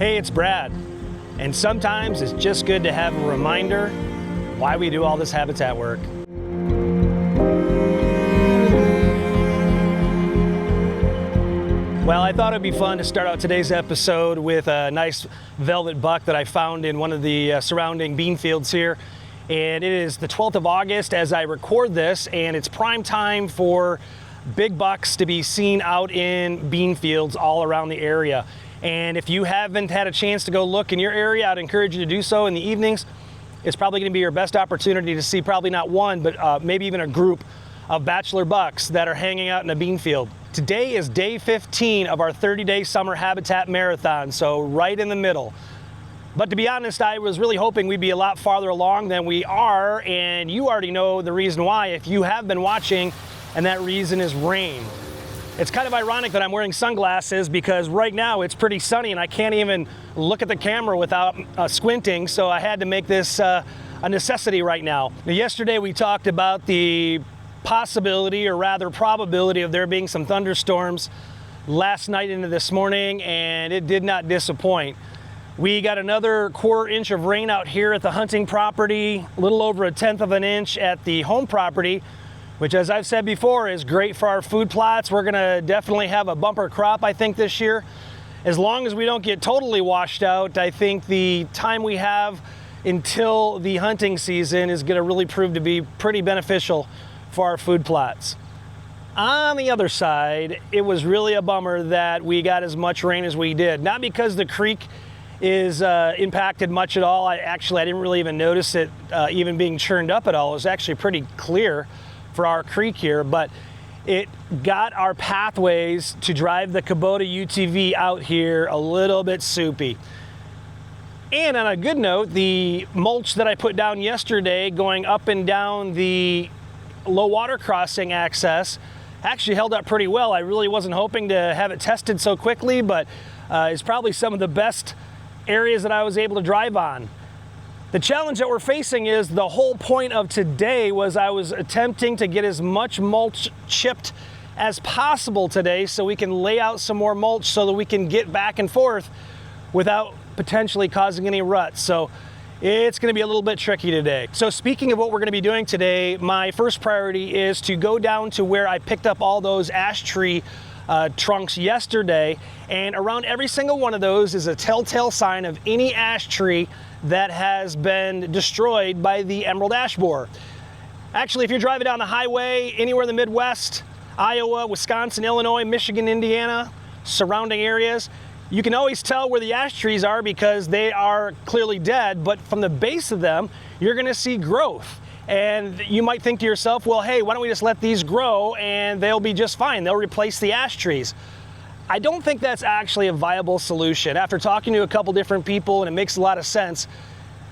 Hey, it's Brad, and sometimes it's just good to have a reminder why we do all this habitat work. Well, I thought it'd be fun to start out today's episode with a nice velvet buck that I found in one of the surrounding bean fields here. And it is the 12th of August as I record this, and it's prime time for big bucks to be seen out in bean fields all around the area. And if you haven't had a chance to go look in your area, I'd encourage you to do so in the evenings. It's probably going to be your best opportunity to see probably not one, but maybe even a group of bachelor bucks that are hanging out in a bean field. Today is day 15 of our 30-day summer habitat marathon, so right in the middle. But to be honest, I was really hoping we'd be a lot farther along than we are, and you already know the reason why if you have been watching, and that reason is rain. It's kind of ironic that I'm wearing sunglasses because right now it's pretty sunny and I can't even look at the camera without squinting, so I had to make this a necessity right now. Yesterday we talked about the possibility, or rather probability, of there being some thunderstorms last night into this morning, and it did not disappoint. We got another 1/4 inch of rain out here at the hunting property, a little over 1/10 of an inch at the home property, which, as I've said before, is great for our food plots. We're gonna definitely have a bumper crop, I think, this year. As long as we don't get totally washed out, I think the time we have until the hunting season is gonna really prove to be pretty beneficial for our food plots. On the other side, it was really a bummer that we got as much rain as we did. Not because the creek is impacted much at all. I didn't really even notice it even being churned up at all. It was actually pretty clear for our creek here, but it got our pathways to drive the Kubota UTV out here a little bit soupy. And on a good note, the mulch that I put down yesterday going up and down the low water crossing access actually held up pretty well. I really wasn't hoping to have it tested so quickly, but it's probably some of the best areas that I was able to drive on. The challenge that we're facing is the whole point of today was I was attempting to get as much mulch chipped as possible today so we can lay out some more mulch so that we can get back and forth without potentially causing any ruts. So it's going to be a little bit tricky today. So speaking of what we're going to be doing today, my first priority is to go down to where I picked up all those ash tree trunks yesterday, and around every single one of those is a telltale sign of any ash tree that has been destroyed by the emerald ash borer. Actually, if you're driving down the highway anywhere in the Midwest, Iowa, Wisconsin, Illinois, Michigan, Indiana, surrounding areas, you can always tell where the ash trees are because they are clearly dead, but from the base of them, you're gonna see growth. And you might think to yourself, well, hey, why don't we just let these grow and they'll be just fine. They'll replace the ash trees. I don't think that's actually a viable solution. After talking to a couple different people, and it makes a lot of sense,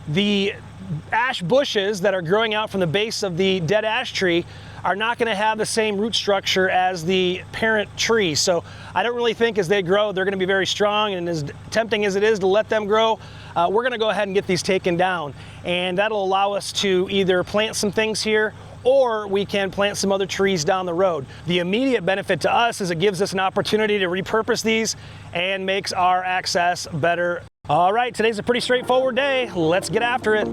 the ash bushes that are growing out from the base of the dead ash tree are not going to have the same root structure as the parent tree. So I don't really think as they grow, they're going to be very strong, and as tempting as it is to let them grow, we're going to go ahead and get these taken down. And that'll allow us to either plant some things here, or we can plant some other trees down the road. The immediate benefit to us is it gives us an opportunity to repurpose these and makes our access better. All right, today's a pretty straightforward day. Let's get after it.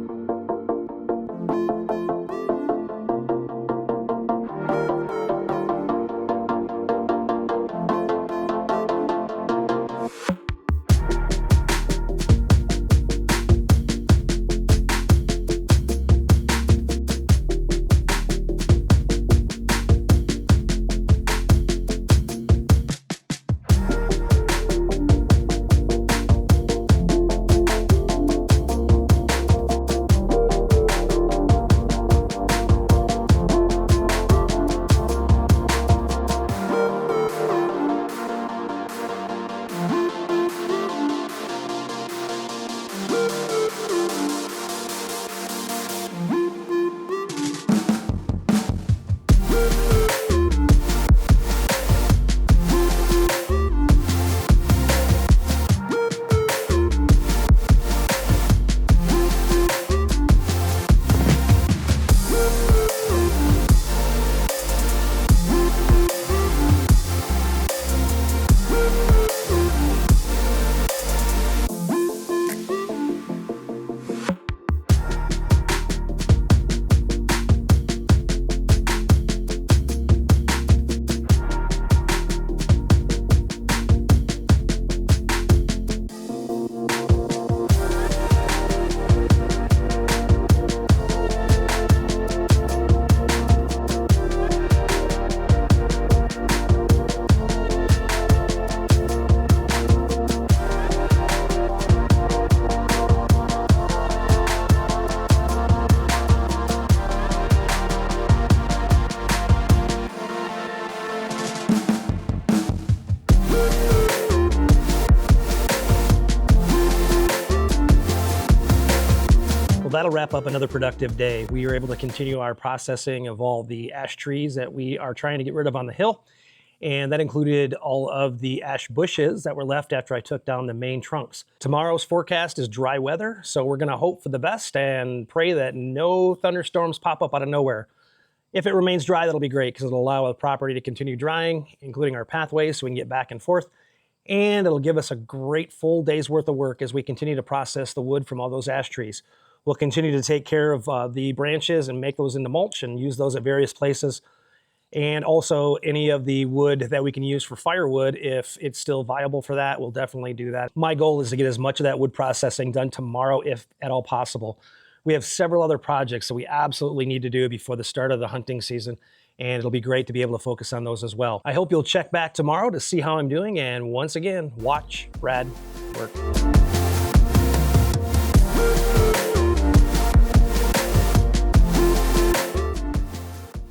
that'll wrap up another productive day. We were able to continue our processing of all the ash trees that we are trying to get rid of on the hill. And that included all of the ash bushes that were left after I took down the main trunks. Tomorrow's forecast is dry weather, so we're gonna hope for the best and pray that no thunderstorms pop up out of nowhere. If it remains dry, that'll be great because it'll allow the property to continue drying, including our pathways, so we can get back and forth. And it'll give us a great full day's worth of work as we continue to process the wood from all those ash trees. We'll continue to take care of the branches and make those into mulch and use those at various places. And also any of the wood that we can use for firewood, if it's still viable for that, we'll definitely do that. My goal is to get as much of that wood processing done tomorrow, if at all possible. We have several other projects that we absolutely need to do before the start of the hunting season, and it'll be great to be able to focus on those as well. I hope you'll check back tomorrow to see how I'm doing, and once again, watch Brad work.